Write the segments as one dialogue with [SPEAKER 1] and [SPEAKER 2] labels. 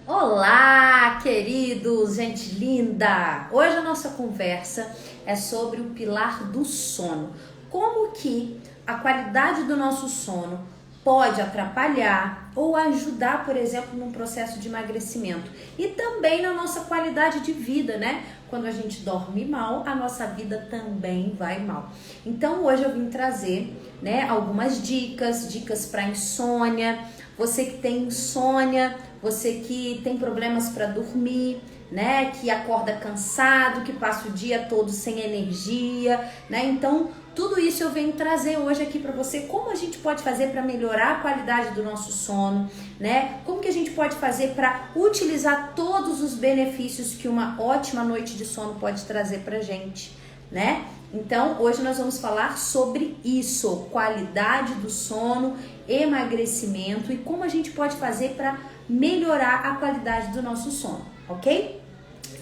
[SPEAKER 1] Olá, queridos, gente linda! Hoje a nossa conversa é sobre o pilar do sono. Como que a qualidade do nosso sono pode atrapalhar ou ajudar, por exemplo, num processo de emagrecimento e também na nossa qualidade de vida, né? Quando a gente dorme mal, a nossa vida também vai mal. Então hoje eu vim trazer, né, algumas dicas para insônia. Você que tem insônia, você que tem problemas para dormir, né, que acorda cansado, que passa o dia todo sem energia, né? Então, tudo isso eu venho trazer hoje aqui para você, como a gente pode fazer para melhorar a qualidade do nosso sono, né? Como que a gente pode fazer para utilizar todos os benefícios que uma ótima noite de sono pode trazer pra gente, né? Então, hoje nós vamos falar sobre isso, qualidade do sono, emagrecimento e como a gente pode fazer para melhorar a qualidade do nosso sono, ok?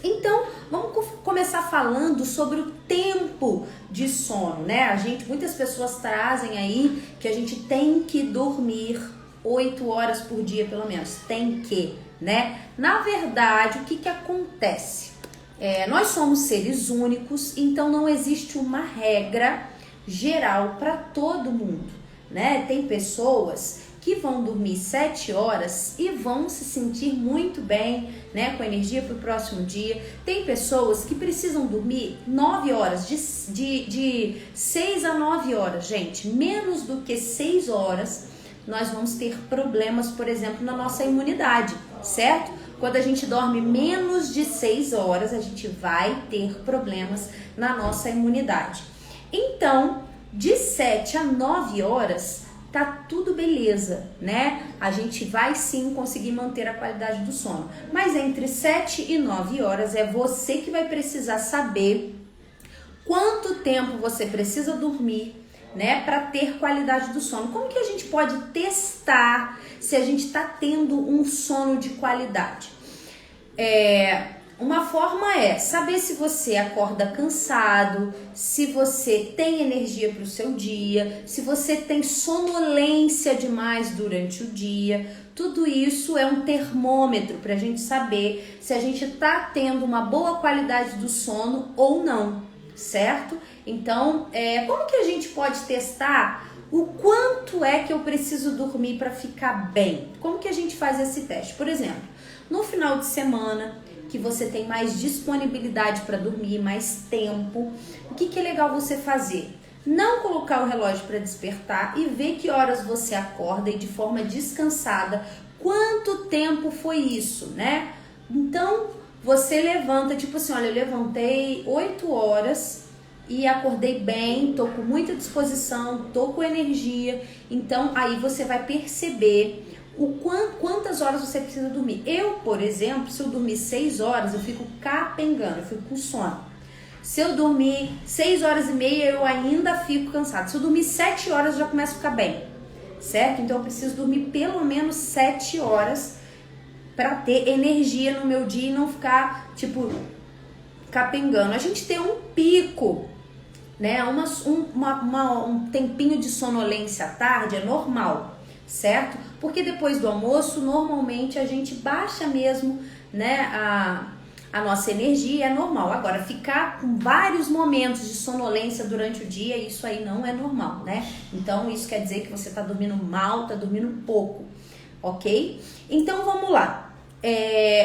[SPEAKER 1] Então, vamos começar falando sobre o tempo de sono, né? Muitas pessoas trazem aí que a gente tem que dormir 8 horas por dia, pelo menos. Tem que, né? Na verdade, o que acontece? Nós somos seres únicos, então não existe uma regra geral para todo mundo, né? Tem pessoas que vão dormir 7 horas e vão se sentir muito bem, né, com energia para o próximo dia. Tem pessoas que precisam dormir 9 horas, de 6 a 9 horas, gente. Menos do que 6 horas, nós vamos ter problemas, por exemplo, na nossa imunidade, certo? Quando a gente dorme menos de 6 horas, a gente vai ter problemas na nossa imunidade. Então, de 7 a 9 horas, tá tudo beleza, né? A gente vai sim conseguir manter a qualidade do sono. Mas entre 7 e 9 horas é você que vai precisar saber quanto tempo você precisa dormir, né, para ter qualidade do sono. Como que a gente pode testar se a gente está tendo um sono de qualidade? Uma forma é saber se você acorda cansado, se você tem energia para o seu dia, se você tem sonolência demais durante o dia. Tudo isso é um termômetro para a gente saber se a gente está tendo uma boa qualidade do sono ou não, certo? Então, como que a gente pode testar o quanto é que eu preciso dormir para ficar bem? Como que a gente faz esse teste? Por exemplo, no final de semana, que você tem mais disponibilidade para dormir, mais tempo, o que é legal você fazer? Não colocar o relógio para despertar e ver que horas você acorda e de forma descansada, quanto tempo foi isso, né? Então, você levanta, tipo assim, olha, eu levantei 8 horas e acordei bem, tô com muita disposição, tô com energia. Então, aí você vai perceber quantas horas você precisa dormir. Eu, por exemplo, se eu dormir 6 horas, eu fico capengando, eu fico com sono. Se eu dormir 6 horas e meia, eu ainda fico cansado. Se eu dormir 7 horas, eu já começo a ficar bem, certo? Então eu preciso dormir pelo menos 7 horas para ter energia no meu dia e não ficar, tipo, capengando. A gente tem um pico, né? Um tempinho de sonolência à tarde é normal, certo? Porque depois do almoço, normalmente a gente baixa mesmo, né, a nossa energia, é normal. Agora, ficar com vários momentos de sonolência durante o dia, isso aí não é normal, né? Então, isso quer dizer que você tá dormindo mal, tá dormindo pouco, ok? Então, vamos lá.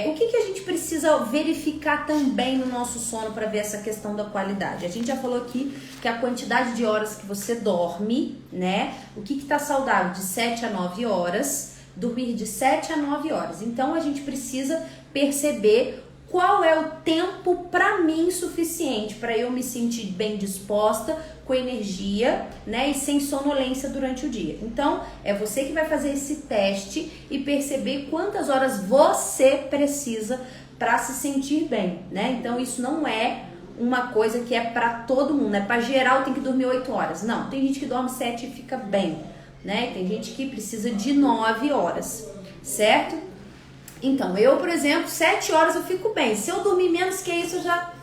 [SPEAKER 1] O que a gente precisa verificar também no nosso sono para ver essa questão da qualidade? A gente já falou aqui que a quantidade de horas que você dorme, né? O que tá saudável? De 7 a 9 horas, dormir de 7 a 9 horas. Então, a gente precisa perceber qual é o tempo para mim suficiente para eu me sentir bem disposta, com energia, né, e sem sonolência durante o dia. Então, é você que vai fazer esse teste e perceber quantas horas você precisa para se sentir bem, né? Então, isso não é uma coisa que é para todo mundo, né? Para geral tem que dormir 8 horas. Não, tem gente que dorme 7 e fica bem, né? Tem gente que precisa de 9 horas, certo? Então, eu, por exemplo, 7 horas eu fico bem. Se eu dormir menos que isso, eu já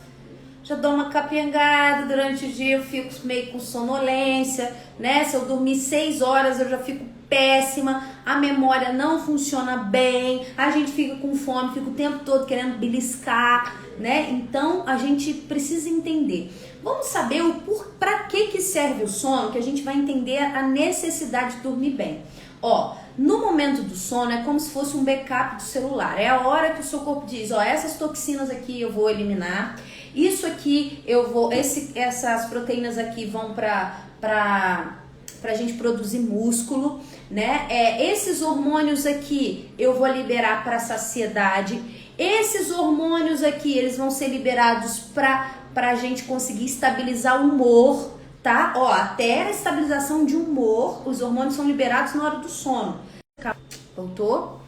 [SPEAKER 1] dou uma capengada durante o dia, eu fico meio com sonolência, né? Se eu dormir 6 horas, eu já fico péssima, a memória não funciona bem, a gente fica com fome, fica o tempo todo querendo beliscar, né? Então a gente precisa entender. Vamos saber para que serve o sono, que a gente vai entender a necessidade de dormir bem. Ó, no momento do sono é como se fosse um backup do celular. É a hora que o seu corpo diz, ó, essas toxinas aqui eu vou eliminar, isso aqui eu vou, essas proteínas aqui vão pra gente produzir músculo, né? Esses hormônios aqui eu vou liberar para saciedade. Esses hormônios aqui, eles vão ser liberados pra gente conseguir estabilizar o humor, tá? Ó, até a estabilização de humor, os hormônios são liberados na hora do sono. Voltou?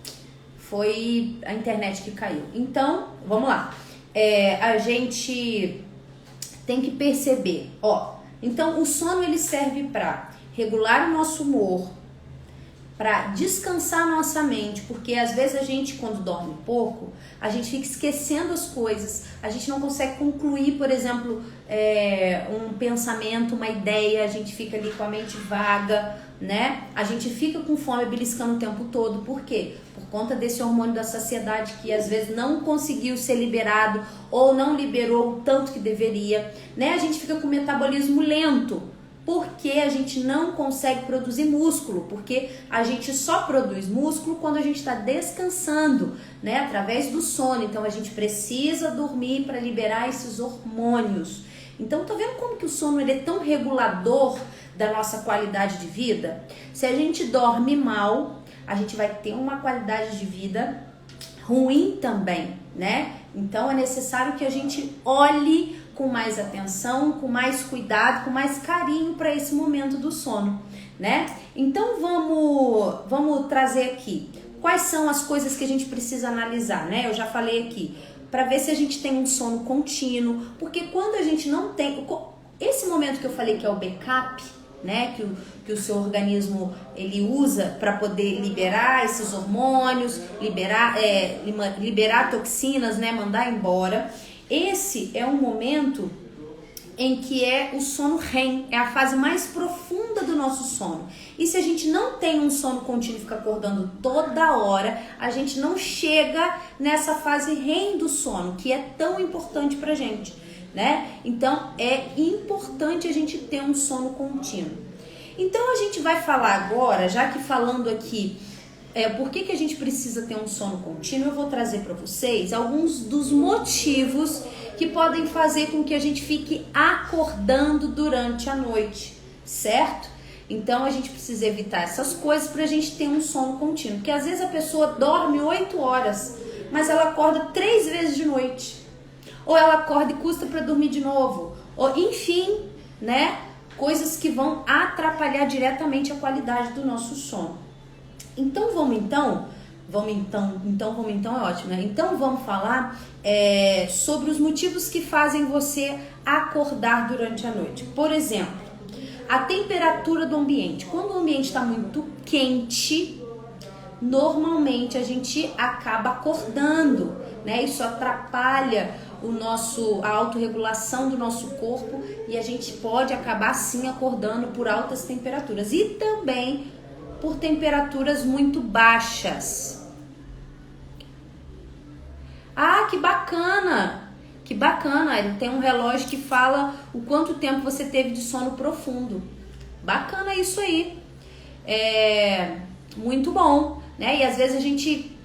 [SPEAKER 1] Foi a internet que caiu. Então, vamos lá. A gente tem que perceber, ó. Então, o sono ele serve para regular o nosso humor, para descansar a nossa mente, porque às vezes a gente, quando dorme pouco, a gente fica esquecendo as coisas, a gente não consegue concluir, por exemplo, um pensamento, uma ideia, a gente fica ali com a mente vaga, né? A gente fica com fome, beliscando o tempo todo. Por quê? Por conta desse hormônio da saciedade que às vezes não conseguiu ser liberado ou não liberou o tanto que deveria, né? A gente fica com o metabolismo lento, porque a gente não consegue produzir músculo, porque a gente só produz músculo quando a gente está descansando, né, através do sono. Então a gente precisa dormir para liberar esses hormônios. Então tá vendo como que o sono ele é tão regulador da nossa qualidade de vida? Se a gente dorme mal, a gente vai ter uma qualidade de vida ruim também, né? Então é necessário que a gente olhe com mais atenção, com mais cuidado, com mais carinho para esse momento do sono, né? Então vamos trazer aqui quais são as coisas que a gente precisa analisar, né? Eu já falei aqui, para ver se a gente tem um sono contínuo, porque quando a gente não tem esse momento que eu falei que é o backup, né, que o seu organismo ele usa para poder liberar esses hormônios, liberar toxinas, né, mandar embora. Esse é um momento em que é o sono REM, é a fase mais profunda do nosso sono. E se a gente não tem um sono contínuo e fica acordando toda hora, a gente não chega nessa fase REM do sono, que é tão importante pra gente, né? Então é importante a gente ter um sono contínuo. Então a gente vai falar agora, já que falando aqui por que a gente precisa ter um sono contínuo, eu vou trazer para vocês alguns dos motivos que podem fazer com que a gente fique acordando durante a noite, certo? Então a gente precisa evitar essas coisas para a gente ter um sono contínuo, porque às vezes a pessoa dorme 8 horas, mas ela acorda 3 vezes de noite, ou ela acorda e custa para dormir de novo, ou enfim, né? Coisas que vão atrapalhar diretamente a qualidade do nosso sono. Então vamos é ótimo, né? Então vamos falar sobre os motivos que fazem você acordar durante a noite. Por exemplo, a temperatura do ambiente. Quando o ambiente está muito quente, normalmente a gente acaba acordando, né? Isso atrapalha a autorregulação do nosso corpo e a gente pode acabar sim acordando por altas temperaturas e também por temperaturas muito baixas. Ah, que bacana! Que bacana! Ele tem um relógio que fala o quanto tempo você teve de sono profundo. Bacana isso aí. Muito bom, né? E às vezes a gente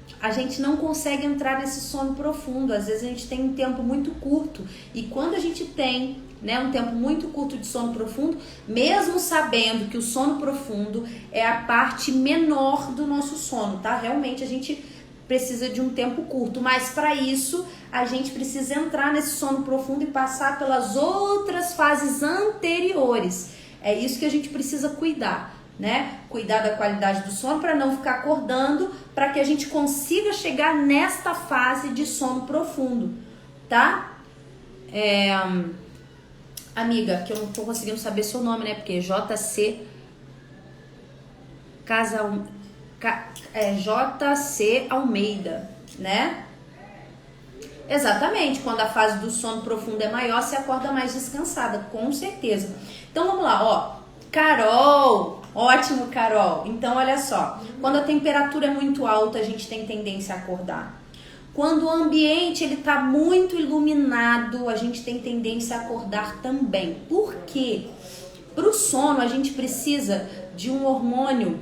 [SPEAKER 1] não consegue entrar nesse sono profundo. Às vezes a gente tem um tempo muito curto. E quando a gente tem, né, um tempo muito curto de sono profundo, mesmo sabendo que o sono profundo é a parte menor do nosso sono, tá? Realmente a gente precisa de um tempo curto, mas para isso a gente precisa entrar nesse sono profundo e passar pelas outras fases anteriores. É isso que a gente precisa cuidar, né? Cuidar da qualidade do sono para não ficar acordando, para que a gente consiga chegar nesta fase de sono profundo, tá? Amiga, que eu não tô conseguindo saber seu nome, né? Porque JC Almeida, né? Exatamente, quando a fase do sono profundo é maior, você acorda mais descansada, com certeza. Então vamos lá, ó. Carol, Ótimo, Carol. Então, olha só. Quando a temperatura é muito alta, a gente tem tendência a acordar. Quando o ambiente ele tá muito iluminado, a gente tem tendência a acordar também. Por quê? Para o sono, a gente precisa de um hormônio,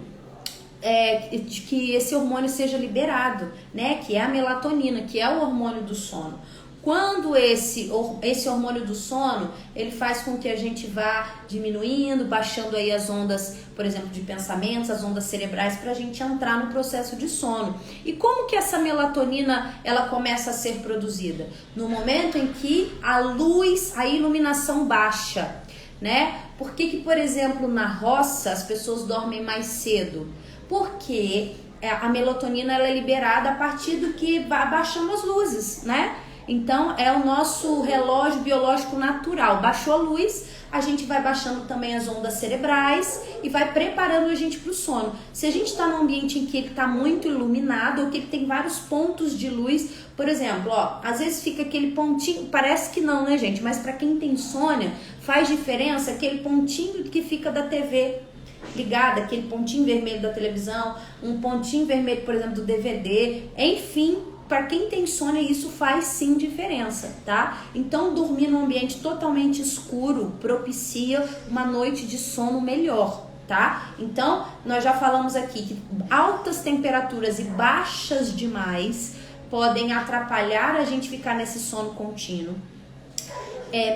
[SPEAKER 1] de que esse hormônio seja liberado, né? Que é a melatonina, que é o hormônio do sono. Quando esse hormônio do sono, ele faz com que a gente vá diminuindo, baixando aí as ondas, por exemplo, de pensamentos, as ondas cerebrais, para a gente entrar no processo de sono. E como que essa melatonina, ela começa a ser produzida? No momento em que a iluminação baixa, né? Por que, por exemplo, na roça as pessoas dormem mais cedo? Porque a melatonina ela é liberada a partir do que vai baixando as luzes, né? Então, é o nosso relógio biológico natural. Baixou a luz, a gente vai baixando também as ondas cerebrais e vai preparando a gente para o sono. Se a gente está num ambiente em que ele está muito iluminado ou que ele tem vários pontos de luz, por exemplo, às vezes fica aquele pontinho, parece que não, né, gente? Mas para quem tem insônia, faz diferença aquele pontinho que fica da TV ligada, aquele pontinho vermelho da televisão, um pontinho vermelho, por exemplo, do DVD, enfim. Para quem tem insônia, isso faz sim diferença, tá? Então, dormir num ambiente totalmente escuro propicia uma noite de sono melhor, tá? Então, nós já falamos aqui que altas temperaturas e baixas demais podem atrapalhar a gente ficar nesse sono contínuo.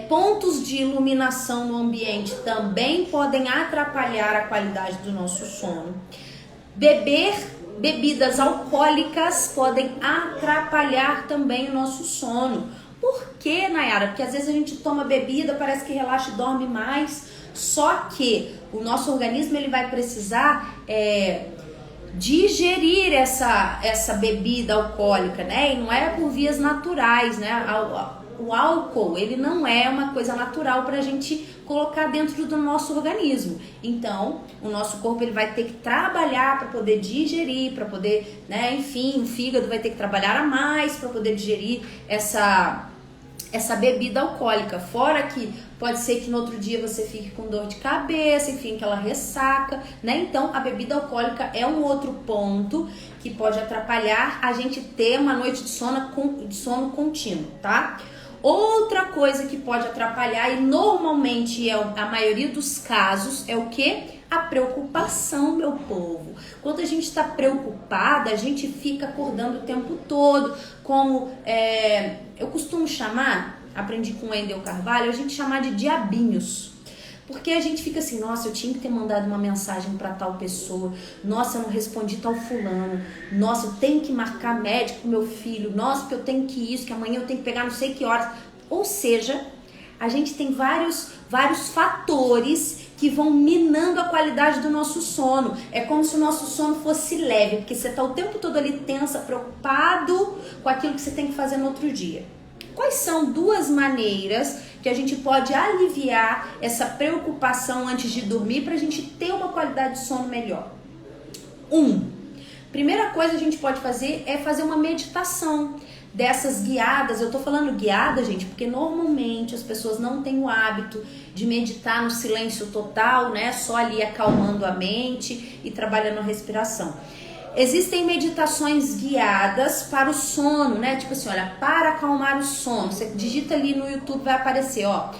[SPEAKER 1] Pontos de iluminação no ambiente também podem atrapalhar a qualidade do nosso sono. Bebidas alcoólicas podem atrapalhar também o nosso sono. Por quê, Nayara? Porque às vezes a gente toma bebida, parece que relaxa e dorme mais. Só que o nosso organismo ele vai precisar digerir essa bebida alcoólica, né? E não é por vias naturais, né? O álcool, ele não é uma coisa natural para a gente colocar dentro do nosso organismo. Então, o nosso corpo ele vai ter que trabalhar para poder digerir, para poder, né? Enfim, o fígado vai ter que trabalhar a mais para poder digerir essa bebida alcoólica. Fora que pode ser que no outro dia você fique com dor de cabeça, enfim, aquela ressaca, né? Então, a bebida alcoólica é um outro ponto que pode atrapalhar a gente ter uma noite de sono contínuo, tá? Outra coisa que pode atrapalhar, e normalmente a maioria dos casos, é o quê? A preocupação, meu povo. Quando a gente está preocupada, a gente fica acordando o tempo todo, como eu costumo chamar, aprendi com o Wendel Carvalho, a gente chamar de diabinhos. Porque a gente fica assim, nossa, eu tinha que ter mandado uma mensagem para tal pessoa, nossa, eu não respondi tal fulano, nossa, eu tenho que marcar médico pro meu filho, nossa, que eu tenho que isso, que amanhã eu tenho que pegar não sei que horas. Ou seja, a gente tem vários fatores que vão minando a qualidade do nosso sono. É como se o nosso sono fosse leve, porque você tá o tempo todo ali tensa, preocupado com aquilo que você tem que fazer no outro dia. Quais são duas maneiras que a gente pode aliviar essa preocupação antes de dormir para a gente ter uma qualidade de sono melhor? Primeira coisa que a gente pode fazer é fazer uma meditação dessas guiadas. Eu tô falando guiada, gente, porque normalmente as pessoas não têm o hábito de meditar no silêncio total, né? Só ali acalmando a mente e trabalhando a respiração. Existem meditações guiadas para o sono, né? Tipo assim, olha, para acalmar o sono. Você digita ali no YouTube, vai aparecer, ó.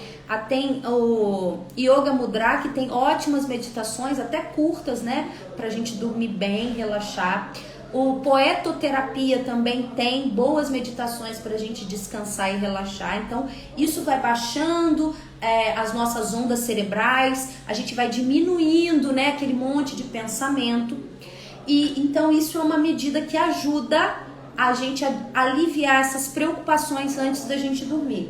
[SPEAKER 1] Tem o Yoga Mudra, que tem ótimas meditações, até curtas, né? Pra gente dormir bem, relaxar. O Poetoterapia também tem boas meditações pra gente descansar e relaxar. Então, isso vai baixando as nossas ondas cerebrais, a gente vai diminuindo, né? Aquele monte de pensamento. E então isso é uma medida que ajuda a gente a aliviar essas preocupações antes da gente dormir.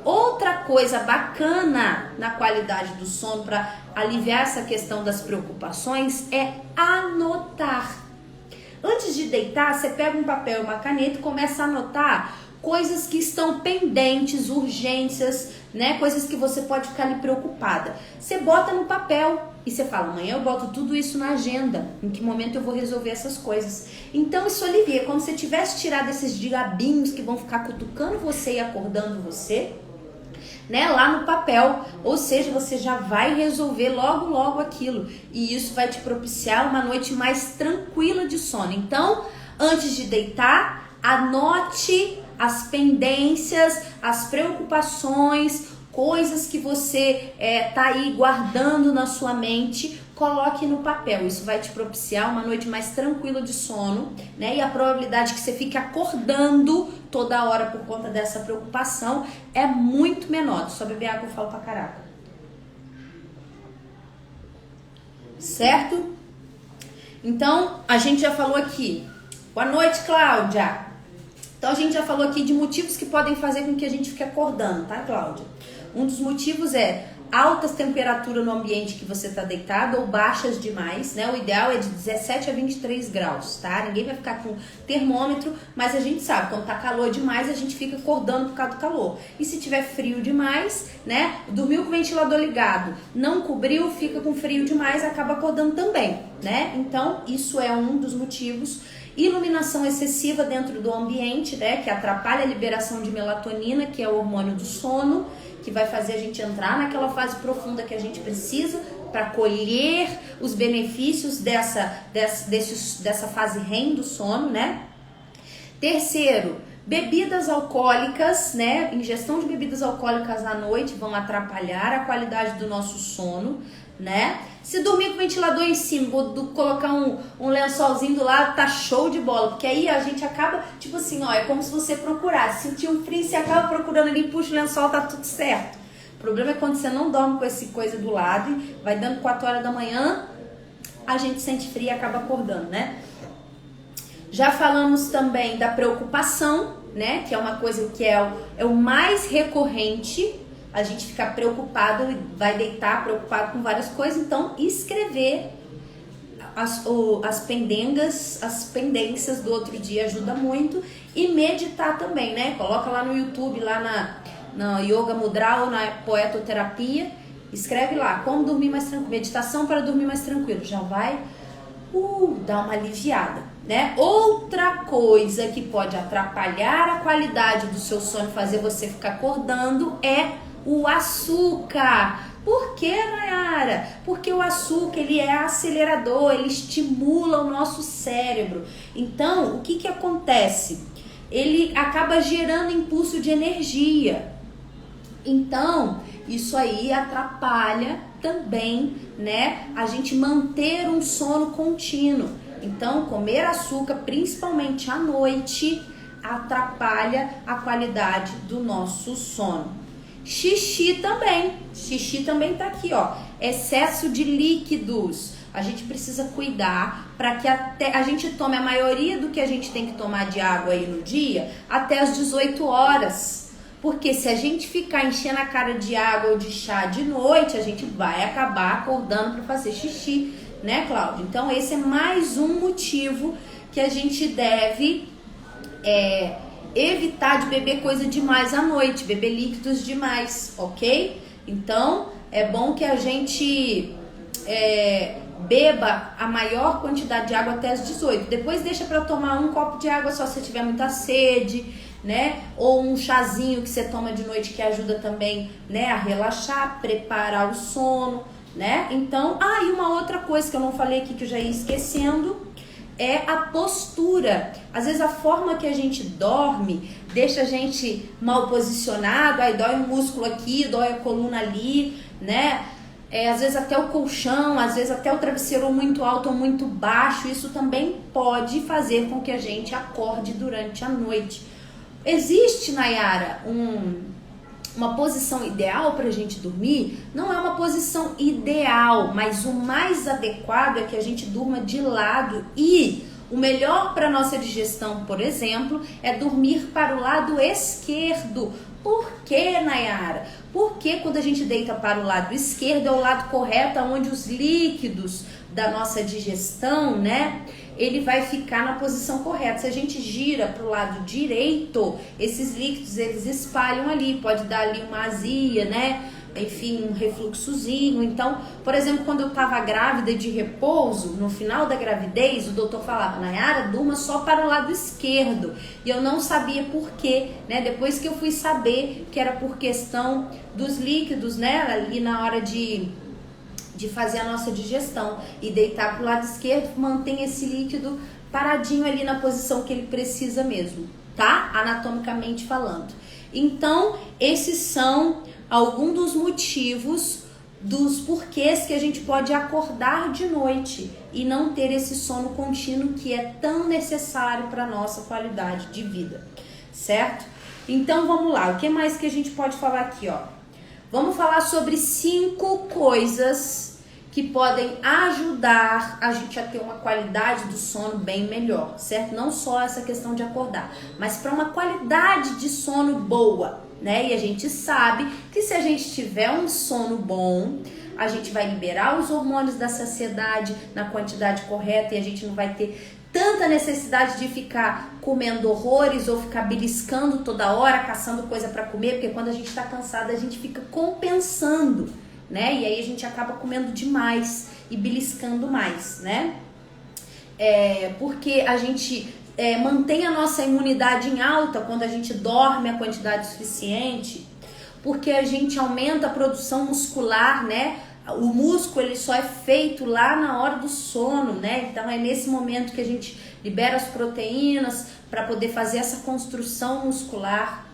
[SPEAKER 1] Outra coisa bacana na qualidade do sono para aliviar essa questão das preocupações é anotar. Antes de deitar, você pega um papel e uma caneta e começa a anotar coisas que estão pendentes, urgências, né? Coisas que você pode ficar ali preocupada. Você bota no papel e você fala, amanhã eu boto tudo isso na agenda, em que momento eu vou resolver essas coisas. Então isso alivia, como se você tivesse tirado esses diabinhos que vão ficar cutucando você e acordando você. né, lá no papel, ou seja, você já vai resolver logo aquilo, e isso vai te propiciar uma noite mais tranquila de sono. Então, antes de deitar, anote as pendências, as preocupações, coisas que você tá aí guardando na sua mente, coloque no papel. Isso vai te propiciar uma noite mais tranquila de sono, né? E a probabilidade que você fique acordando toda hora por conta dessa preocupação é muito menor. Só beber água eu falo pra caraca. Certo? Então, a gente já falou aqui. Boa noite, Cláudia. Então, a gente já falou aqui de motivos que podem fazer com que a gente fique acordando, tá, Cláudia? Um dos motivos é altas temperaturas no ambiente que você está deitado ou baixas demais, né? O ideal é de 17 a 23 graus, tá? Ninguém vai ficar com termômetro, mas a gente sabe, quando tá calor demais, a gente fica acordando por causa do calor. E se tiver frio demais, né? Dormiu com o ventilador ligado, não cobriu, fica com frio demais, acaba acordando também, né? Então, isso é um dos motivos. Iluminação excessiva dentro do ambiente, né? Que atrapalha a liberação de melatonina, que é o hormônio do sono, que vai fazer a gente entrar naquela fase profunda que a gente precisa para colher os benefícios dessa fase REM do sono, né? Terceiro, bebidas alcoólicas, né? Ingestão de bebidas alcoólicas à noite vão atrapalhar a qualidade do nosso sono, né? Se dormir com o ventilador em cima, colocar um lençolzinho do lado, tá show de bola. Porque aí a gente acaba, tipo assim, ó, é como se você procurasse. Sentir um frio, você acaba procurando ali, puxa o lençol, tá tudo certo. O problema é quando você não dorme com essa coisa do lado, e vai dando 4 horas da manhã, a gente sente frio e acaba acordando, né? Já falamos também da preocupação, né? Que é uma coisa que é o mais recorrente. A gente fica preocupado e vai deitar preocupado com várias coisas. Então, escrever as pendências do outro dia ajuda muito. E meditar também, né? Coloca lá no YouTube, lá na Yoga Mudra ou na Poetoterapia. Escreve lá, como dormir mais tranquilo. Meditação para dormir mais tranquilo. Já vai dar uma aliviada, né? Outra coisa que pode atrapalhar a qualidade do seu sono, fazer você ficar acordando, é o açúcar. Por que, Nayara? Porque o açúcar, ele é acelerador, ele estimula o nosso cérebro. Então, o que acontece? Ele acaba gerando impulso de energia. Então, isso aí atrapalha também, né, a gente manter um sono contínuo. Então, comer açúcar, principalmente à noite, atrapalha a qualidade do nosso sono. Xixi também tá aqui, ó. Excesso de líquidos. A gente precisa cuidar para que até a gente tome a maioria do que a gente tem que tomar de água aí no dia até as 18 horas. Porque se a gente ficar enchendo a cara de água ou de chá de noite, a gente vai acabar acordando para fazer xixi, né, Cláudia? Então esse é mais um motivo que a gente deve evitar de beber coisa demais à noite, beber líquidos demais, ok? Então, é bom que a gente beba a maior quantidade de água até as 18. Depois deixa para tomar um copo de água só se tiver muita sede, né? Ou um chazinho que você toma de noite que ajuda também, né, a relaxar, preparar o sono, né? Então, e uma outra coisa que eu não falei aqui que eu já ia esquecendo, é a postura. Às vezes a forma que a gente dorme deixa a gente mal posicionado, aí dói um músculo aqui, dói a coluna ali, né? Às vezes até o colchão, às vezes até o travesseiro ou muito alto ou muito baixo, isso também pode fazer com que a gente acorde durante a noite. Existe, Nayara, uma posição ideal para a gente dormir? Não é uma posição ideal, mas o mais adequado é que a gente durma de lado, e o melhor para nossa digestão, por exemplo, é dormir para o lado esquerdo. Por que, Nayara? Porque quando a gente deita para o lado esquerdo é o lado correto, onde os líquidos da nossa digestão, né, ele vai ficar na posição correta. Se a gente gira para o lado direito, esses líquidos eles espalham ali, pode dar ali uma azia, né? Enfim, um refluxozinho. Então, por exemplo, quando eu estava grávida de repouso, no final da gravidez, o doutor falava, Nayara, durma só para o lado esquerdo. E eu não sabia por quê, né? Depois que eu fui saber que era por questão dos líquidos, né? Ali na hora de fazer a nossa digestão. E deitar para o lado esquerdo mantém esse líquido paradinho ali na posição que ele precisa mesmo, tá? Anatomicamente falando. Então, esses são alguns dos motivos dos porquês que a gente pode acordar de noite e não ter esse sono contínuo que é tão necessário para a nossa qualidade de vida, certo? Então vamos lá, o que mais que a gente pode falar aqui, ó? Vamos falar sobre 5 coisas que podem ajudar a gente a ter uma qualidade do sono bem melhor, certo? Não só essa questão de acordar, mas para uma qualidade de sono boa, né? E a gente sabe que se a gente tiver um sono bom, a gente vai liberar os hormônios da saciedade na quantidade correta e a gente não vai ter tanta necessidade de ficar comendo horrores ou ficar beliscando toda hora, caçando coisa para comer, porque quando a gente está cansado a gente fica compensando, né? E aí a gente acaba comendo demais e beliscando mais, né? Porque a gente mantém a nossa imunidade em alta quando a gente dorme a quantidade suficiente, porque a gente aumenta a produção muscular, né? O músculo ele só é feito lá na hora do sono, né? Então é nesse momento que a gente libera as proteínas para poder fazer essa construção muscular.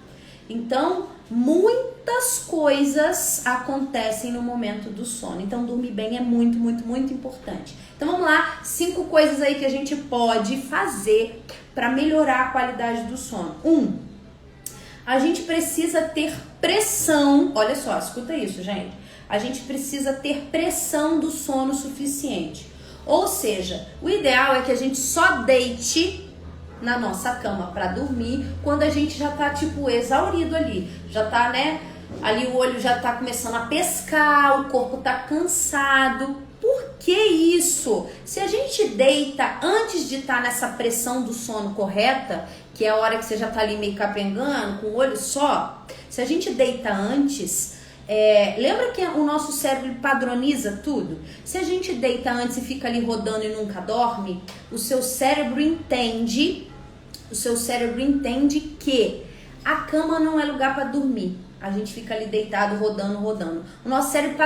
[SPEAKER 1] Então, muitas coisas acontecem no momento do sono. Então, dormir bem é muito, muito, muito importante. Então, vamos lá, 5 coisas aí que a gente pode fazer para melhorar a qualidade do sono. 1. A gente precisa ter pressão. Olha só, escuta isso, gente. A gente precisa ter pressão do sono suficiente. Ou seja, o ideal é que a gente só deite na nossa cama para dormir quando a gente já tá tipo exaurido ali, já tá, né, ali o olho já tá começando a pescar, o corpo tá cansado. Por que isso? Se a gente deita antes de estar nessa pressão do sono correta, que é a hora que você já tá ali meio capengando, com o olho só, se a gente deita antes, lembra que o nosso cérebro padroniza tudo? Se a gente deita antes e fica ali rodando e nunca dorme, o seu cérebro entende que a cama não é lugar para dormir. A gente fica ali deitado, rodando. O nosso cérebro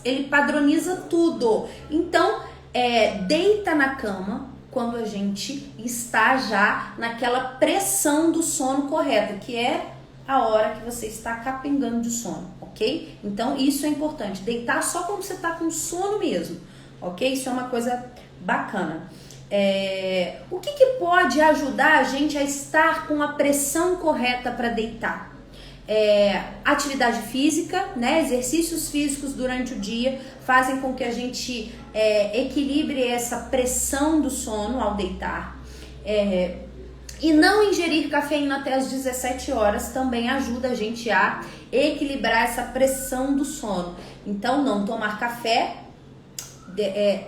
[SPEAKER 1] ele padroniza tudo. Então, deita na cama quando a gente está já naquela pressão do sono correta, que é a hora que você está capengando de sono, ok? Então, isso é importante. Deitar só quando você está com sono mesmo, ok? Isso é uma coisa bacana. O que pode ajudar a gente a estar com a pressão correta para deitar? Atividade física, né? Exercícios físicos durante o dia fazem com que a gente equilibre essa pressão do sono ao deitar. E não ingerir cafeína até as 17 horas também ajuda a gente a equilibrar essa pressão do sono. Então, não tomar café,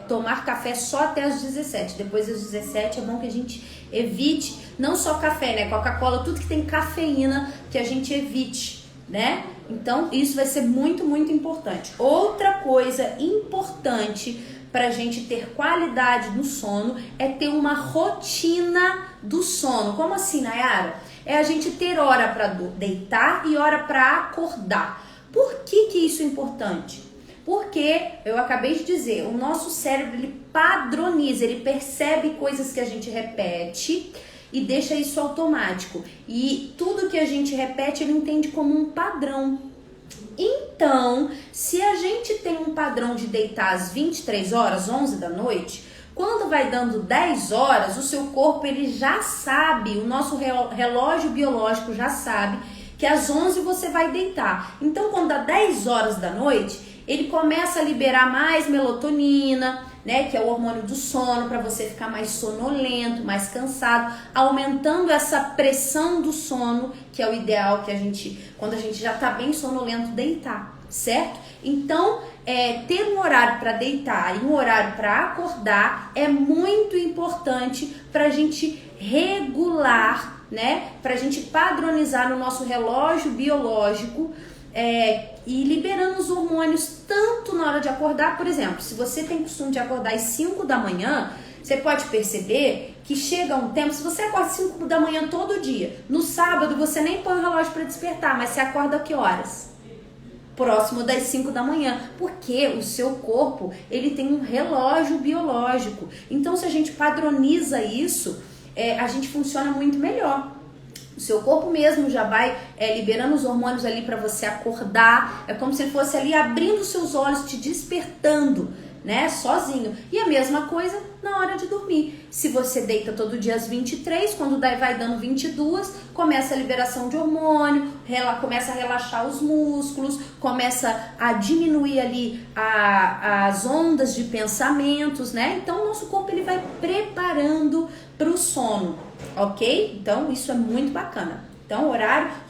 [SPEAKER 1] tomar café só até as 17. Depois das 17 é bom que a gente evite, não só café, né? Coca-Cola, tudo que tem cafeína, que a gente evite, né? Então, isso vai ser muito, muito importante. Outra coisa importante para a gente ter qualidade no sono é ter uma rotina do sono. Como assim, Nayara? É a gente ter hora para deitar e hora para acordar. Por que isso é importante? Porque, eu acabei de dizer, o nosso cérebro ele padroniza, ele percebe coisas que a gente repete e deixa isso automático. E tudo que a gente repete, ele entende como um padrão. Então, se a gente tem um padrão de deitar às 23 horas, 11 da noite, quando vai dando 10 horas, o seu corpo ele já sabe, o nosso relógio biológico já sabe que às 11 você vai deitar. Então, quando dá 10 horas da noite, ele começa a liberar mais melatonina, né, que é o hormônio do sono, para você ficar mais sonolento, mais cansado, aumentando essa pressão do sono, que é o ideal que a gente, quando a gente já tá bem sonolento, deitar, certo? Então, ter um horário para deitar e um horário para acordar é muito importante para a gente regular, né? Para a gente padronizar no nosso relógio biológico e liberando os hormônios tanto na hora de acordar. Por exemplo, se você tem costume de acordar às 5 da manhã, você pode perceber que chega um tempo, se você acorda às 5 da manhã todo dia, no sábado você nem põe o relógio para despertar, mas você acorda a que horas? Próximo das 5 da manhã, porque o seu corpo, ele tem um relógio biológico. Então, se a gente padroniza isso, a gente funciona muito melhor. O seu corpo mesmo já vai liberando os hormônios ali para você acordar. É como se ele fosse ali abrindo seus olhos, te despertando, né, sozinho. E a mesma coisa na hora de dormir. Se você deita todo dia às 23, quando vai dando 22, começa a liberação de hormônio, começa a relaxar os músculos, começa a diminuir ali as ondas de pensamentos, né? Então o nosso corpo ele vai preparando para o sono, ok? Então isso é muito bacana. Então,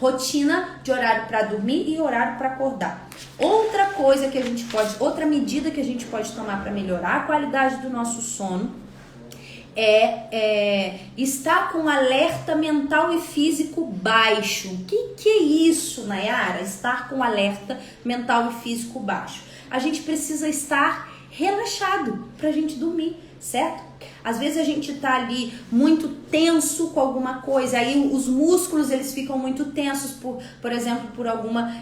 [SPEAKER 1] rotina de horário para dormir e horário para acordar. Outra coisa que a gente outra medida que a gente pode tomar para melhorar a qualidade do nosso sono é estar com alerta mental e físico baixo. O que é isso, Nayara? Estar com alerta mental e físico baixo. A gente precisa estar relaxado para a gente dormir, certo? Às vezes a gente tá ali muito tenso com alguma coisa, aí os músculos eles ficam muito tensos, por exemplo, por alguma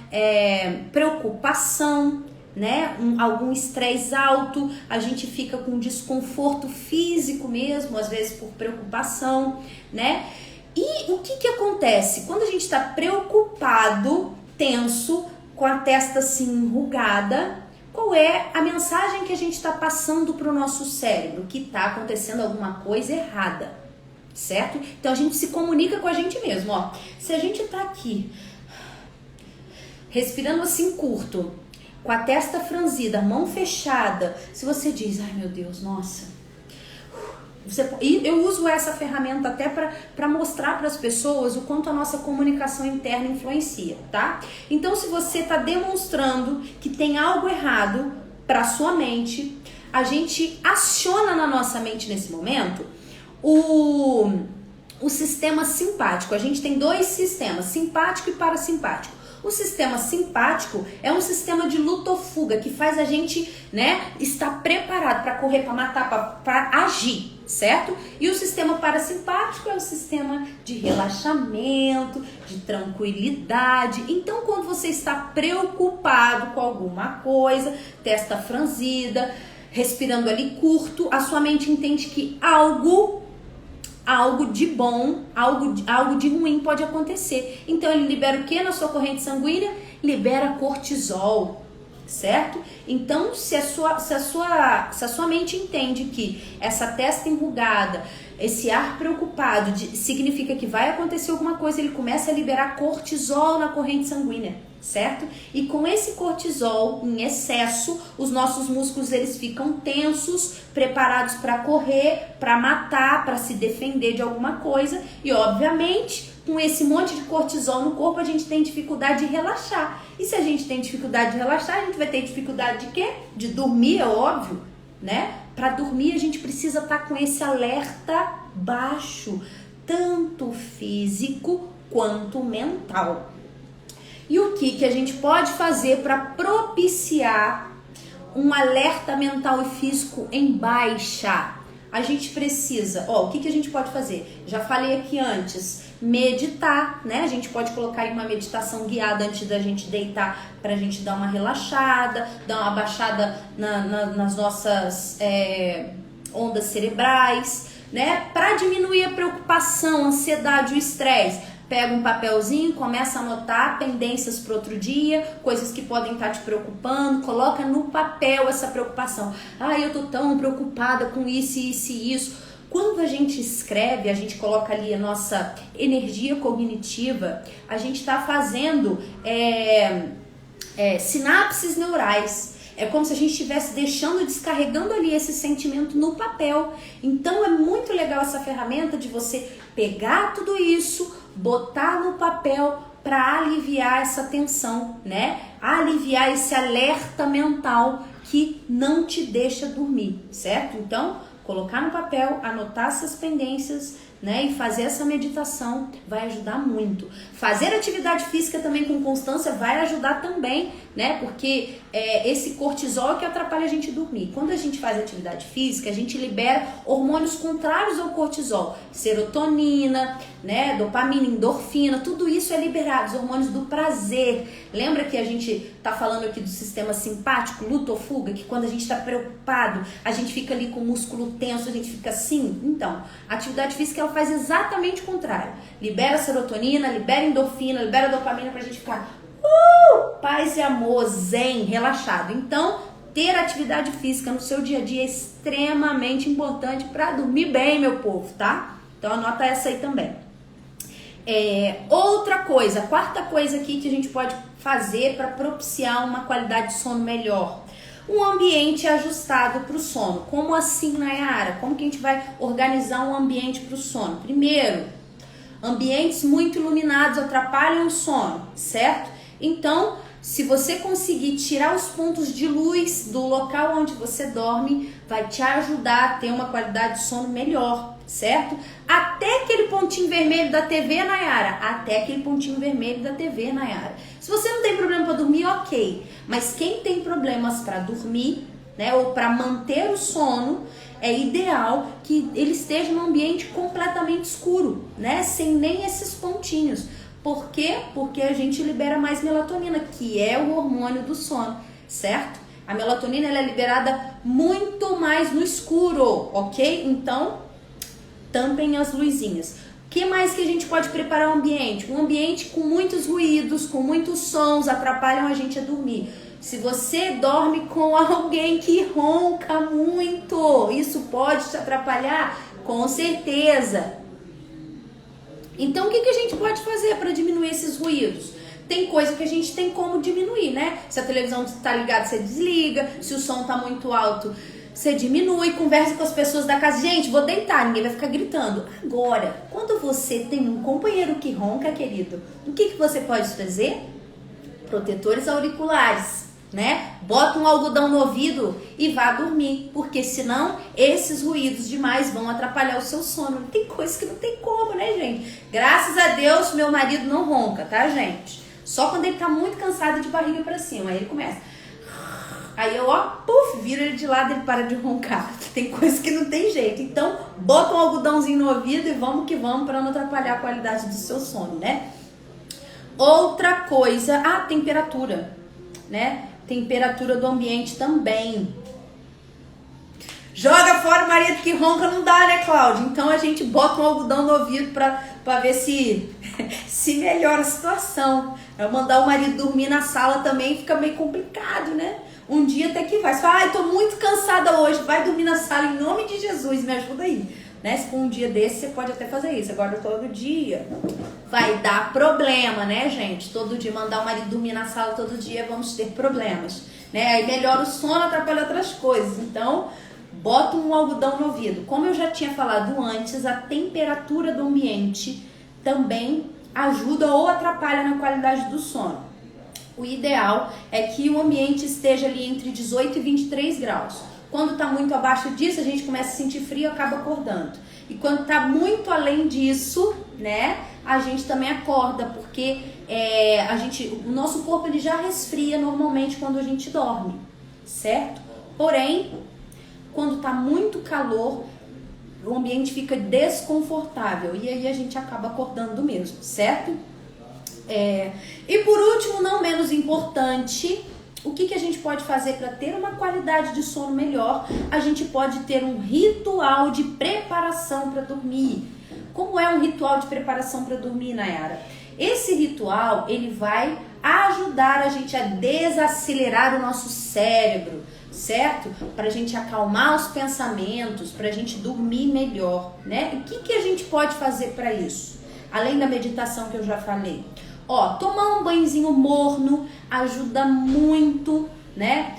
[SPEAKER 1] preocupação, né? Algum estresse alto, a gente fica com desconforto físico mesmo, às vezes por preocupação, né? E o que acontece? Quando a gente está preocupado, tenso, com a testa assim enrugada, qual é a mensagem que a gente está passando para o nosso cérebro? Que está acontecendo alguma coisa errada, certo? Então a gente se comunica com a gente mesmo, ó. Se a gente está aqui, respirando assim curto, com a testa franzida, mão fechada, se você diz, ai meu Deus, nossa... E eu uso essa ferramenta até para mostrar para as pessoas o quanto a nossa comunicação interna influencia, tá? Então, se você está demonstrando que tem algo errado para sua mente, a gente aciona na nossa mente nesse momento o sistema simpático. A gente tem dois sistemas, simpático e parasimpático. O sistema simpático é um sistema de luta ou fuga que faz a gente, né, estar preparado para correr, para matar, para agir, certo? E o sistema parasimpático é o sistema de relaxamento, de tranquilidade. Então, quando você está preocupado com alguma coisa, testa franzida, respirando ali curto, a sua mente entende que algo de bom, algo de ruim pode acontecer. Então ele libera o que na sua corrente sanguínea? Libera cortisol, certo? Então se a sua mente entende que essa testa enrugada, esse ar preocupado significa que vai acontecer alguma coisa, ele começa a liberar cortisol na corrente sanguínea, certo? E com esse cortisol em excesso, os nossos músculos eles ficam tensos, preparados para correr, para matar, para se defender de alguma coisa. E obviamente, com esse monte de cortisol no corpo, a gente tem dificuldade de relaxar. E se a gente tem dificuldade de relaxar, a gente vai ter dificuldade de quê? De dormir, é óbvio, né? Para dormir a gente precisa estar com esse alerta baixo, tanto físico quanto mental. E o que a gente pode fazer para propiciar um alerta mental e físico em baixa? A gente precisa, o que a gente pode fazer? Já falei aqui antes, meditar, né? A gente pode colocar aí uma meditação guiada antes da gente deitar para a gente dar uma relaxada, dar uma baixada nas nossas ondas cerebrais, né? Para diminuir a preocupação, a ansiedade, o estresse. Pega um papelzinho, começa a anotar pendências para outro dia, coisas que podem estar te preocupando, coloca no papel essa preocupação. Eu tô tão preocupada com isso, isso e isso. Quando a gente escreve, a gente coloca ali a nossa energia cognitiva, a gente está fazendo sinapses neurais. É como se a gente estivesse descarregando ali esse sentimento no papel. Então é muito legal essa ferramenta de você pegar tudo isso, botar no papel, para aliviar essa tensão, né? Aliviar esse alerta mental que não te deixa dormir, certo? Então, colocar no papel, anotar essas pendências, né, e fazer essa meditação vai ajudar muito. Fazer atividade física também com constância vai ajudar também, né, porque esse cortisol que atrapalha a gente dormir. Quando a gente faz atividade física, a gente libera hormônios contrários ao cortisol, serotonina, né, dopamina, endorfina, tudo isso é liberado, os hormônios do prazer. Lembra que a gente tá falando aqui do sistema simpático, luta ou fuga, que quando a gente tá preocupado, a gente fica ali com o músculo tenso, a gente fica assim? Então, a atividade física ela faz exatamente o contrário. Libera serotonina, libera endorfina, libera dopamina pra gente ficar paz e amor, zen, relaxado. Então, ter atividade física no seu dia a dia é extremamente importante para dormir bem, meu povo, tá? Então, anota essa aí também. Outra coisa, a quarta coisa aqui que a gente pode fazer para propiciar uma qualidade de sono melhor. Um ambiente ajustado para o sono. Como assim, Nayara? Como que a gente vai organizar um ambiente para o sono? Primeiro, ambientes muito iluminados atrapalham o sono, certo? Então, se você conseguir tirar os pontos de luz do local onde você dorme, vai te ajudar a ter uma qualidade de sono melhor, certo? Até aquele pontinho vermelho da TV, Nayara. Até aquele pontinho vermelho da TV, Nayara. Se você não tem problema para dormir, ok. Mas quem tem problemas para dormir, né, ou para manter o sono, é ideal que ele esteja num ambiente completamente escuro, né, sem nem esses pontinhos. Por quê? Porque a gente libera mais melatonina, que é o hormônio do sono, certo? A melatonina ela é liberada muito mais no escuro, ok? Então, tampem as luzinhas. O que mais que a gente pode preparar o ambiente? Um ambiente com muitos ruídos, com muitos sons, atrapalham a gente a dormir. Se você dorme com alguém que ronca muito, isso pode te atrapalhar? Com certeza. Então, o que a gente pode fazer para diminuir esses ruídos? Tem coisa que a gente tem como diminuir, né? Se a televisão está ligada, você desliga. Se o som está muito alto, você diminui. Conversa com as pessoas da casa. Gente, vou deitar, ninguém vai ficar gritando. Agora, quando você tem um companheiro que ronca, querido, o que você pode fazer? Protetores auriculares, né? Bota um algodão no ouvido e vá dormir, porque senão esses ruídos demais vão atrapalhar o seu sono. Tem coisa que não tem como, né, gente? Graças a Deus, meu marido não ronca, tá, gente? Só quando ele tá muito cansado de barriga pra cima, aí ele começa. Aí eu, viro ele de lado e ele para de roncar. Tem coisa que não tem jeito. Então, bota um algodãozinho no ouvido e vamos que vamos para não atrapalhar a qualidade do seu sono, né? Outra coisa, a temperatura, né? Temperatura do ambiente também. Joga fora o marido que ronca, não dá, né, Cláudia? Então a gente bota um algodão no ouvido pra ver se melhora a situação. Eu mandar o marido dormir na sala também fica meio complicado, né? Um dia até que vai. Você fala, tô muito cansada hoje, vai dormir na sala em nome de Jesus, me ajuda aí. Né? Se for um dia desse, você pode até fazer isso. Agora todo dia vai dar problema, né, gente? Todo dia mandar o marido dormir na sala todo dia, vamos ter problemas, né? Aí melhora o sono, atrapalha outras coisas. Então, bota um algodão no ouvido. Como eu já tinha falado antes, a temperatura do ambiente também ajuda ou atrapalha na qualidade do sono. O ideal é que o ambiente esteja ali entre 18 e 23 graus. Quando está muito abaixo disso, a gente começa a sentir frio e acaba acordando. E quando está muito além disso, né, a gente também acorda, porque o nosso corpo ele já resfria normalmente quando a gente dorme, certo? Porém, quando está muito calor, o ambiente fica desconfortável e aí a gente acaba acordando mesmo, certo? E por último, não menos importante, o que a gente pode fazer para ter uma qualidade de sono melhor? A gente pode ter um ritual de preparação para dormir. Como é um ritual de preparação para dormir, Nayara? Esse ritual, ele vai ajudar a gente a desacelerar o nosso cérebro, certo? Para a gente acalmar os pensamentos, para a gente dormir melhor, né? O que a gente pode fazer para isso? Além da meditação que eu já falei. Tomar um banhozinho morno ajuda muito, né?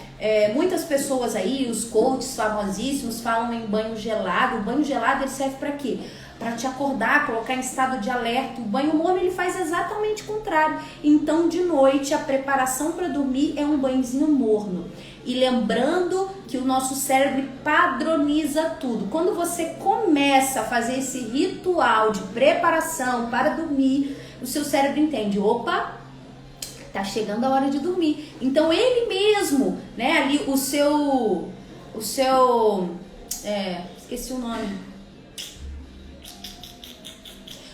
[SPEAKER 1] Muitas pessoas aí, os coaches famosíssimos, falam em banho gelado. O banho gelado ele serve para quê? para te acordar, colocar em estado de alerta. O banho morno ele faz exatamente o contrário. Então, de noite, a preparação para dormir é um banhozinho morno. E lembrando que o nosso cérebro padroniza tudo. Quando você começa a fazer esse ritual de preparação para dormir, o seu cérebro entende, opa, tá chegando a hora de dormir. Então ele mesmo, né, ali esqueci o nome.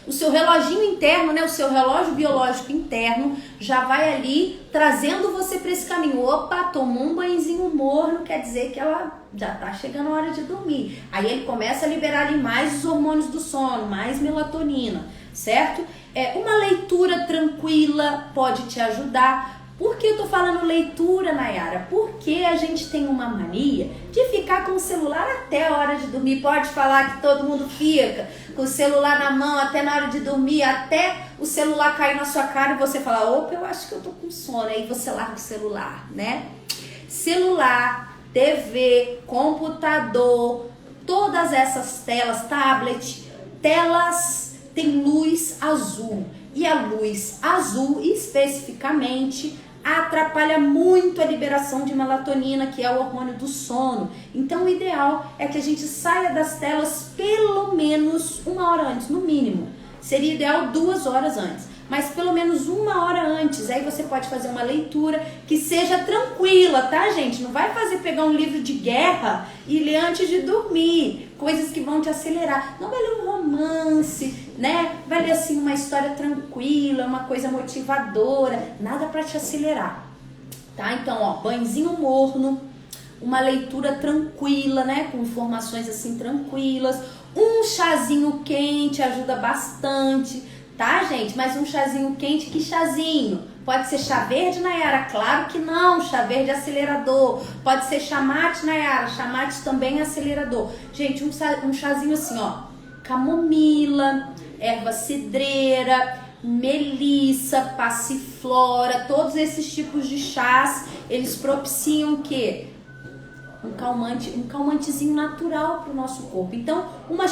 [SPEAKER 1] O seu reloginho interno, né, o seu relógio biológico interno já vai ali trazendo você para esse caminho. Opa, tomou um banhozinho morno, quer dizer que ela já tá chegando a hora de dormir. Aí ele começa a liberar ali mais os hormônios do sono, mais melatonina, certo? Uma leitura tranquila pode te ajudar. Por que eu tô falando leitura, Nayara? Porque a gente tem uma mania de ficar com o celular até a hora de dormir. Pode falar que todo mundo fica com o celular na mão até na hora de dormir, até o celular cair na sua cara e você falar, opa, eu acho que eu tô com sono. Aí você larga o celular, né? Celular, TV, computador, todas essas telas, tablet, telas tem luz azul. E a luz azul, especificamente, atrapalha muito a liberação de melatonina, que é o hormônio do sono. Então o ideal é que a gente saia das telas pelo menos 1 hora antes, no mínimo. Seria ideal 2 horas antes, mas pelo menos 1 hora antes. Aí você pode fazer uma leitura que seja tranquila, tá, gente? Não vai pegar um livro de guerra e ler antes de dormir, coisas que vão te acelerar. Não vai ler um romance, né? Vai ler assim uma história tranquila, uma coisa motivadora, nada para te acelerar, tá? Então, ó, banhozinho morno, uma leitura tranquila, né? Com informações assim tranquilas, um chazinho quente ajuda bastante, tá, gente? Mas um chazinho quente, que chazinho? Pode ser chá verde, Nayara? Claro que não, chá verde é acelerador. Pode ser chá mate, Nayara? Chá mate também é acelerador. Gente, um chazinho assim, ó, camomila, erva cidreira, melissa, passiflora, todos esses tipos de chás, eles propiciam o quê? Um calmantezinho natural para o nosso corpo. Então, uma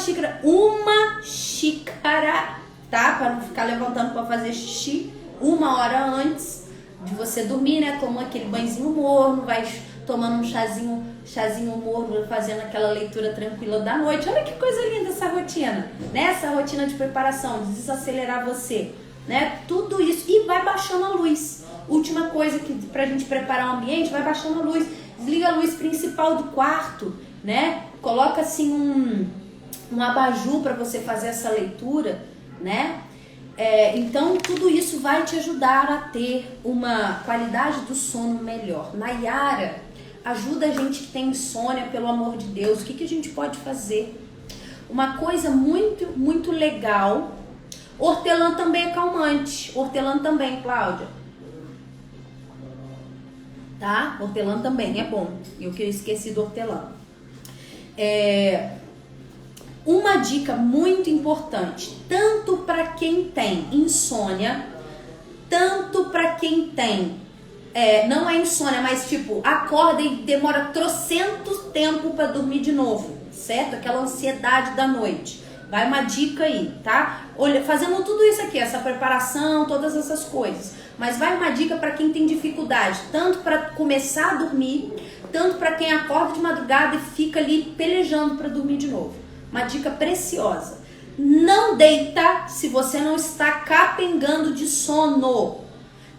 [SPEAKER 1] xícara, tá? Para não ficar levantando para fazer xixi, 1 hora antes de você dormir, né? Toma aquele banhozinho morno, vai tomando um chazinho morno, fazendo aquela leitura tranquila da noite. Olha que coisa linda essa rotina, né? Essa rotina de preparação, de desacelerar você, né? Tudo isso. E vai baixando a luz. Última coisa que pra gente preparar o ambiente, vai baixando a luz. Desliga a luz principal do quarto, né? Coloca assim um abajur para você fazer essa leitura, né? Então tudo isso vai te ajudar a ter uma qualidade do sono melhor. Nayara, ajuda a gente que tem insônia, pelo amor de Deus. O que a gente pode fazer? Uma coisa muito, muito legal. Hortelã também é calmante. Hortelã também, Cláudia. Tá? Hortelã também é bom. Eu que esqueci do hortelã. Uma dica muito importante, tanto para quem tem insônia, tanto para quem tem, não é insônia, mas tipo, acorda e demora trocentos tempo para dormir de novo, certo? Aquela ansiedade da noite. Vai uma dica aí, tá? Olha, fazendo tudo isso aqui, essa preparação, todas essas coisas. Mas vai uma dica para quem tem dificuldade, tanto para começar a dormir, tanto para quem acorda de madrugada e fica ali pelejando para dormir de novo. Uma dica preciosa. Não deita se você não está capengando de sono.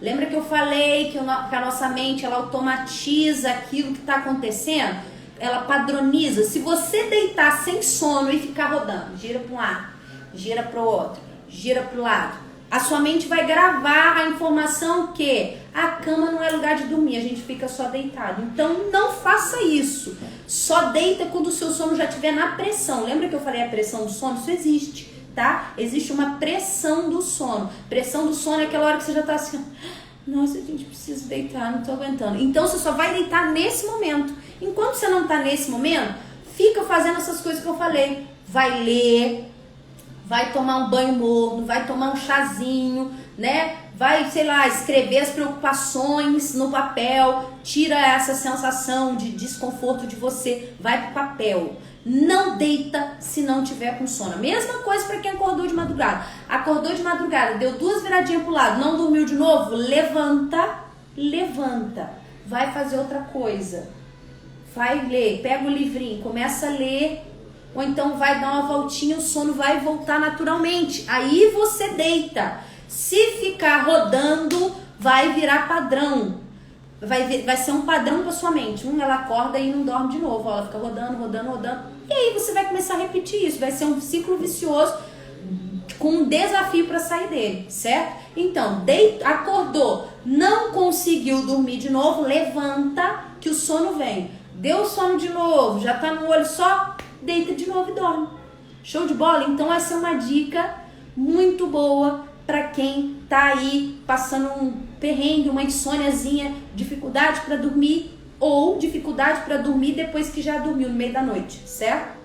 [SPEAKER 1] Lembra que eu falei que a nossa mente, ela automatiza aquilo que está acontecendo? Ela padroniza. Se você deitar sem sono e ficar rodando, gira para um lado, gira para o outro, gira para o lado, a sua mente vai gravar a informação que a cama não é lugar de dormir, a gente fica só deitado. Então não faça isso. Só deita quando o seu sono já estiver na pressão. Lembra que eu falei a pressão do sono? Isso existe, tá? Existe uma pressão do sono. Pressão do sono é aquela hora que você já tá assim, nossa, gente, preciso deitar, não tô aguentando. Então você só vai deitar nesse momento. Enquanto você não tá nesse momento, fica fazendo essas coisas que eu falei. Vai ler, vai tomar um banho morno, vai tomar um chazinho, né? Vai, sei lá, escrever as preocupações no papel, tira essa sensação de desconforto de você, vai pro papel. Não deita se não tiver com sono. Mesma coisa para quem acordou de madrugada. Acordou de madrugada, deu 2 viradinhas pro lado, não dormiu de novo, levanta. Vai fazer outra coisa. Vai ler, pega o livrinho, começa a ler. Ou então vai dar uma voltinha, o sono vai voltar naturalmente. Aí você deita. Se ficar rodando, vai virar padrão. Vai ser um padrão pra sua mente. Ela acorda e não dorme de novo. Ela fica rodando. E aí você vai começar a repetir isso. Vai ser um ciclo vicioso com um desafio para sair dele, certo? Então, acordou, não conseguiu dormir de novo, levanta que o sono vem. Deu sono de novo, já tá no olho só, deita de novo e dorme. Show de bola? Então essa é uma dica muito boa para quem tá aí passando um perrengue, uma insôniazinha, dificuldade para dormir ou dificuldade para dormir depois que já dormiu no meio da noite, certo?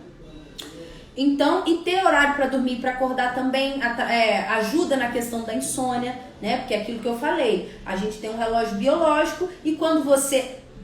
[SPEAKER 1] Então, e ter horário para dormir, para acordar também ajuda na questão da insônia, né? Porque é aquilo que eu falei, a gente tem um relógio biológico e quando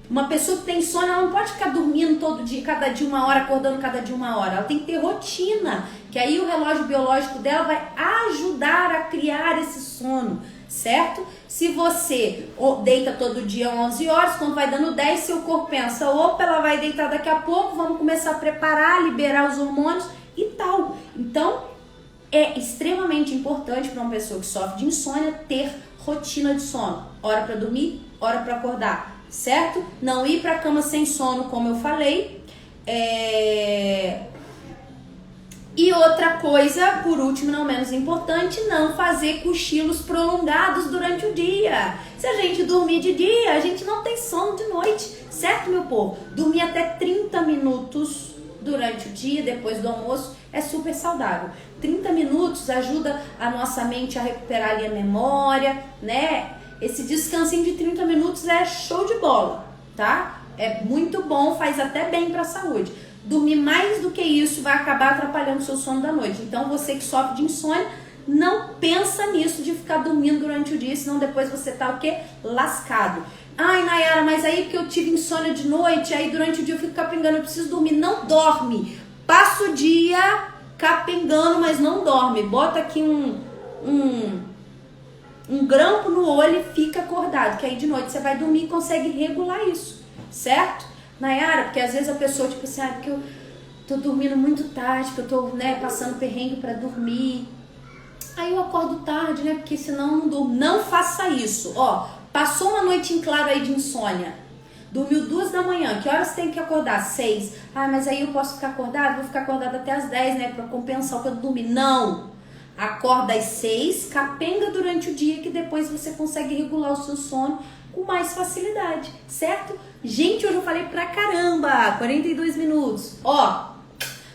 [SPEAKER 1] uma pessoa que tem insônia, ela não pode ficar dormindo todo dia, cada dia 1 hora, acordando cada dia 1 hora. Ela tem que ter rotina, que aí o relógio biológico dela vai ajudar a criar esse sono, certo? Se você deita todo dia 11 horas, quando vai dando 10, seu corpo pensa, opa, ela vai deitar daqui a pouco, vamos começar a preparar, liberar os hormônios e tal. Então, é extremamente importante para uma pessoa que sofre de insônia ter rotina de sono. Hora para dormir, hora para acordar, certo? Não ir para a cama sem sono, como eu falei. E outra coisa, por último, não menos importante, não fazer cochilos prolongados durante o dia. Se a gente dormir de dia, a gente não tem sono de noite, certo, meu povo? Dormir até 30 minutos durante o dia, depois do almoço, é super saudável. 30 minutos ajuda a nossa mente a recuperar ali a memória, né? Esse descansinho de 30 minutos é show de bola, tá? É muito bom, faz até bem para a saúde. Dormir mais do que isso vai acabar atrapalhando o seu sono da noite. Então, você que sofre de insônia, não pensa nisso de ficar dormindo durante o dia, senão depois você tá o quê? Lascado. Ai, Nayara, mas aí porque eu tive insônia de noite, aí durante o dia eu fico capengando, eu preciso dormir. Não dorme. Passa o dia capengando, mas não dorme. Bota aqui um grampo no olho e fica acordado, que aí de noite você vai dormir e consegue regular isso, certo? Nayara, porque às vezes a pessoa, tipo assim, porque eu tô dormindo muito tarde, que eu tô, passando perrengue pra dormir. Aí eu acordo tarde, né, porque senão eu não durmo. Não faça isso, ó. Passou uma noite em claro aí de insônia. Dormiu 2 da manhã, que horas tem que acordar? 6. Ah, mas aí eu posso ficar acordada? Vou ficar acordada até as 10, né, pra compensar o que eu dormi. Não! Acorda às 6, capenga durante o dia, que depois você consegue regular o seu sono com mais facilidade, certo? Gente, hoje eu falei pra caramba, 42 minutos. Ó,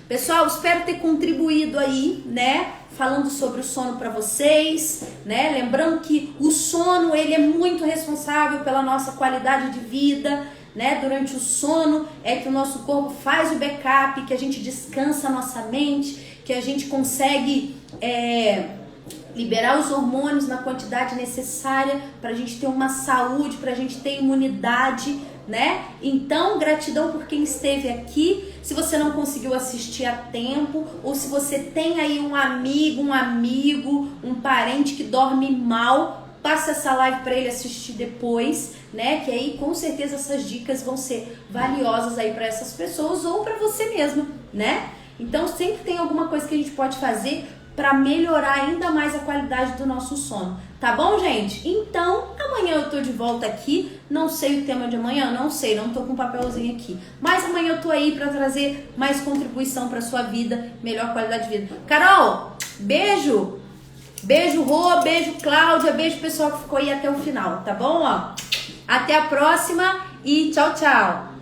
[SPEAKER 1] pessoal, espero ter contribuído aí, né? Falando sobre o sono pra vocês, né? Lembrando que o sono, ele é muito responsável pela nossa qualidade de vida, né? Durante o sono é que o nosso corpo faz o backup, que a gente descansa a nossa mente, que a gente consegue liberar os hormônios na quantidade necessária para a gente ter uma saúde, para a gente ter imunidade, né? Então, gratidão por quem esteve aqui. Se você não conseguiu assistir a tempo, ou se você tem aí um amigo, um parente que dorme mal, passa essa live para ele assistir depois, né? Que aí com certeza essas dicas vão ser valiosas aí para essas pessoas ou para você mesmo, né? Então sempre tem alguma coisa que a gente pode fazer para melhorar ainda mais a qualidade do nosso sono, tá bom, gente? Então, amanhã eu tô de volta aqui, não sei o tema de amanhã, não sei, não tô com um papelzinho aqui, mas amanhã eu tô aí para trazer mais contribuição para sua vida, melhor qualidade de vida. Carol, beijo! Beijo, Rô, beijo, Cláudia, beijo pessoal que ficou aí até o final, tá bom? Ó, até a próxima e tchau, tchau!